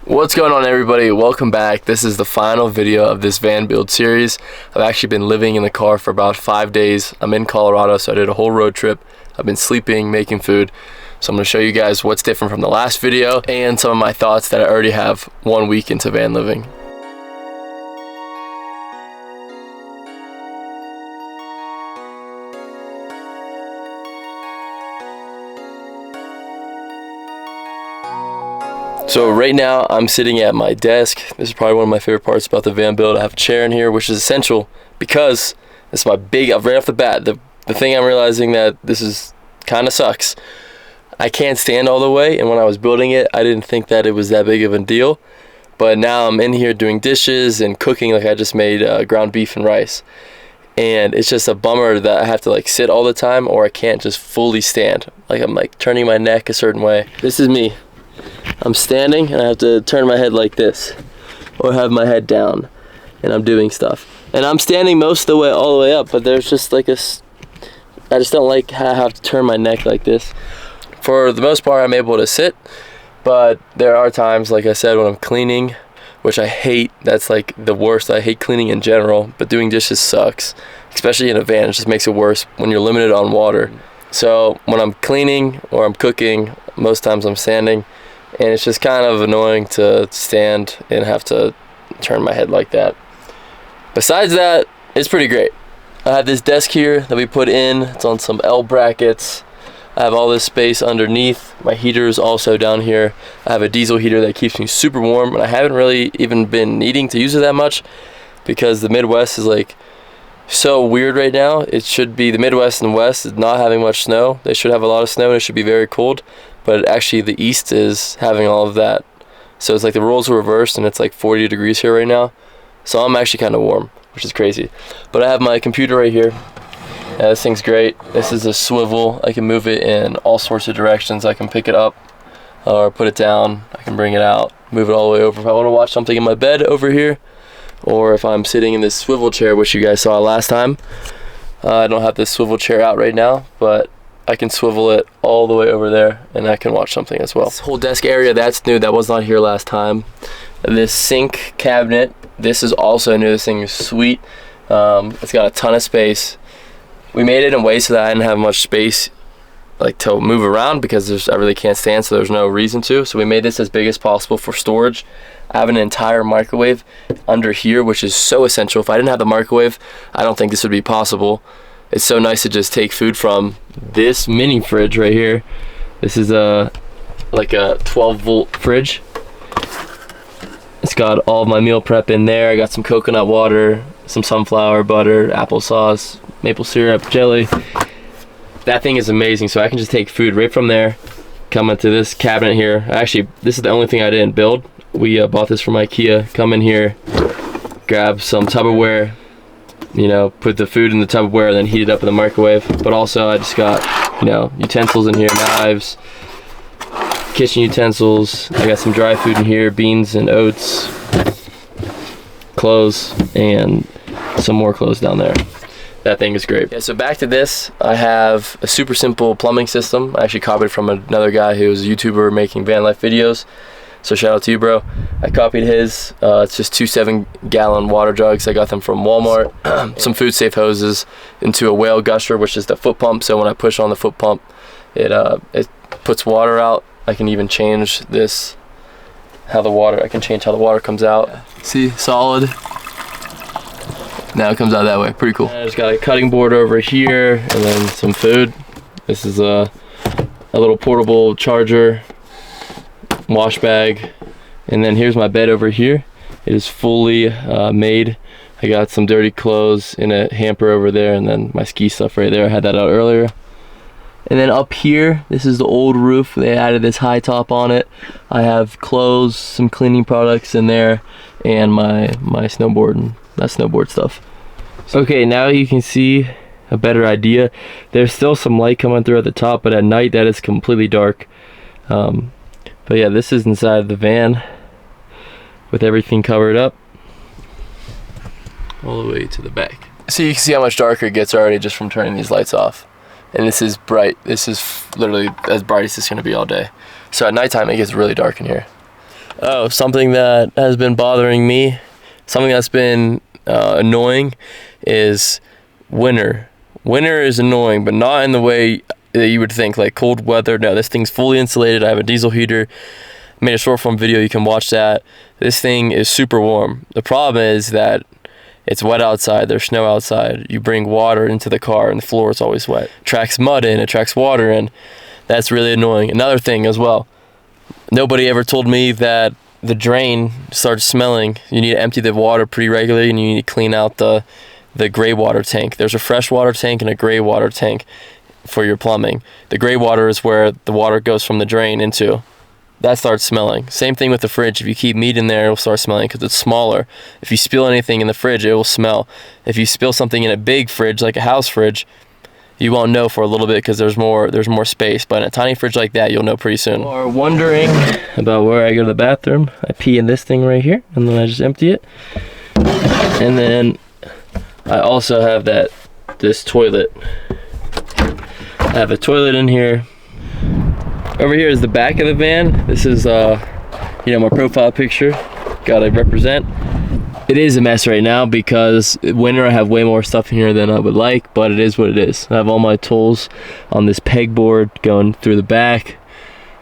What's going on, everybody? Welcome back. This is the final video of this van build series. I've actually been living in the car for about 5 days. I'm in Colorado, so I did a whole road trip. I've been sleeping, making food. So I'm going to show you guys what's different from the last video and some of my thoughts that I already have 1 week into van living. So right now I'm sitting at my desk. This is probably one of my favorite parts about the van build. I have a chair in here, which is essential because it's my big, right off the bat, the thing I'm realizing that this is kind of sucks. I can't stand all the way, and when I was building it, I didn't think that it was that big of a deal. But now I'm in here doing dishes and cooking, like I just made ground beef and rice. And it's just a bummer that I have to like sit all the time, or I can't just fully stand. Like I'm like turning my neck a certain way. This is me. I'm standing and I have to turn my head like this, or have my head down, and I'm doing stuff. And I'm standing most of the way, all the way up, but there's just like I just don't like how I have to turn my neck like this. For the most part, I'm able to sit, but there are times, like I said, when I'm cleaning, which I hate. That's like the worst. I hate cleaning in general, but doing dishes sucks, especially in a van. It just makes it worse when you're limited on water. So when I'm cleaning or I'm cooking, most times I'm standing, and it's just kind of annoying to stand and have to turn my head like that. Besides that, it's pretty great. I have this desk here that we put in. It's on some L brackets. I have all this space underneath. My heater is also down here. I have a diesel heater that keeps me super warm, and I haven't really even been needing to use it that much because the Midwest is like so weird right now. It should be the Midwest and West is not having much snow. They should have a lot of snow and it should be very cold, but actually the East is having all of that. So it's like the roles are reversed and it's like 40 degrees here right now. So I'm actually kind of warm, which is crazy. But I have my computer right here. Yeah, this thing's great. This is a swivel. I can move it in all sorts of directions. I can pick it up or put it down. I can bring it out, move it all the way over. If I want to watch something in my bed over here, or if I'm sitting in this swivel chair, which you guys saw last time. I don't have this swivel chair out right now, but I can swivel it all the way over there and I can watch something as well. This whole desk area, that's new. That was not here last time. This sink cabinet, this is also new. This thing is sweet. It's got a ton of space. We made it in ways so that I didn't have much space like to move around because I really can't stand, so there's no reason to. So we made this as big as possible for storage. I have an entire microwave under here, which is so essential. If I didn't have the microwave, I don't think this would be possible. It's so nice to just take food from this mini fridge right here. This is like a 12-volt fridge. It's got all of my meal prep in there. I got some coconut water, some sunflower butter, applesauce, maple syrup, jelly. That thing is amazing. So I can just take food right from there, come into this cabinet here. Actually, this is the only thing I didn't build. We bought this from IKEA. Come in here, grab some Tupperware, you know, put the food in the Tupperware and then heat it up in the microwave. But also I just got, you know, utensils in here, knives, kitchen utensils. I got some dry food in here, beans and oats, clothes, and some more clothes down there. That thing is great. Yeah, so back to this, I have a super simple plumbing system. I actually copied from another guy who was a YouTuber making van life videos. So shout out to you, bro. I copied his. It's just 2 7-gallon water jugs. I got them from Walmart. Some food safe hoses into a whale gusher, which is the foot pump. So when I push on the foot pump, it puts water out. I can even change this, I can change how the water comes out. See, solid. Now it comes out that way. Pretty cool. I just got a cutting board over here and then some food. This is a little portable charger, wash bag, and then here's my bed over here. It is fully made. I got some dirty clothes in a hamper over there, and then my ski stuff right there. I had that out earlier. And then up here, this is the old roof. They added this high top on it. I have clothes, some cleaning products in there, and my snowboard and that snowboard stuff. Okay, now you can see a better idea. There's still some light coming through at the top, but at night that is completely dark. But yeah, this is inside the van with everything covered up all the way to the back. So you can see how much darker it gets already just from turning these lights off. And this is bright. This is literally as bright as it's going to be all day. So at nighttime it gets really dark in here. Oh, something that has been bothering me, something that's been annoying is winter. Winter is annoying, but not in the way that you would think, like cold weather. No, this thing's fully insulated. I have a diesel heater. I made a short form video, you can watch that. This thing is super warm. The problem is that it's wet outside, there's snow outside. You bring water into the car and the floor is always wet. It tracks mud in, it tracks water in. That's really annoying. Another thing as well, nobody ever told me that the drain starts smelling. You need to empty the water pretty regularly, and you need to clean out the gray water tank. There's a fresh water tank and a gray water tank for your plumbing. The gray water is where the water goes from the drain into. That starts smelling. Same thing with the fridge. If you keep meat in there, it'll start smelling because it's smaller. If you spill anything in the fridge, it will smell. If you spill something in a big fridge, like a house fridge, you won't know for a little bit because there's more space. But in a tiny fridge like that, you'll know pretty soon. You are wondering about where I go to the bathroom. I pee in this thing right here, and then I just empty it. And then I also have this toilet. I have a toilet in here. Over here is the back of the van. This is my profile picture. Gotta represent. It is a mess right now because winter I have way more stuff in here than I would like, but it is what it is. I have all my tools on this pegboard going through the back.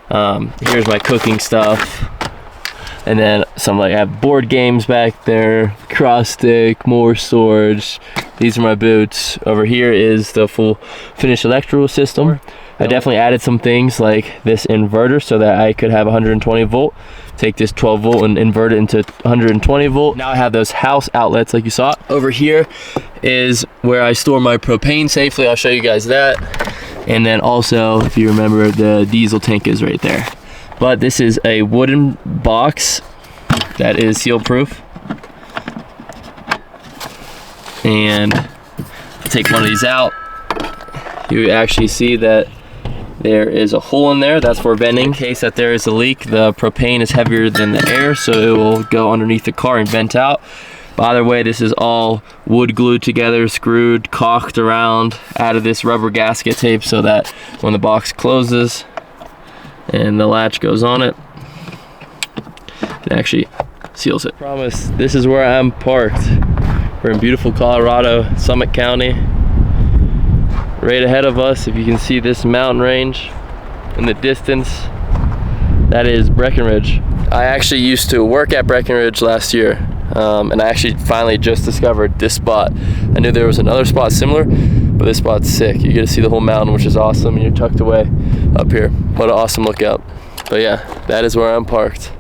Here's my cooking stuff. And then I have board games back there, cross stick, more storage. These are my boots. Over here is the full finished electrical system. I definitely added some things like this inverter so that I could have 120 volt. Take this 12 volt and invert it into 120 volt. Now I have those house outlets like you saw. Over here is where I store my propane safely. I'll show you guys that. And then also, if you remember, the diesel tank is right there. But this is a wooden box that is seal proof. And take one of these out. You actually see that there is a hole in there. That's for venting. In case that there is a leak, the propane is heavier than the air, so it will go underneath the car and vent out. By the way, this is all wood glued together, screwed, caulked around out of this rubber gasket tape so that when the box closes and the latch goes on it, it actually seals it. I promise, this is where I'm parked. We're in beautiful Colorado, Summit County. Right ahead of us, if you can see this mountain range in the distance, that is Breckenridge. I actually used to work at Breckenridge last year, and I actually finally just discovered this spot. I knew there was another spot similar, but this spot's sick. You get to see the whole mountain, which is awesome, and you're tucked away up here. What an awesome lookout. But yeah, that is where I'm parked.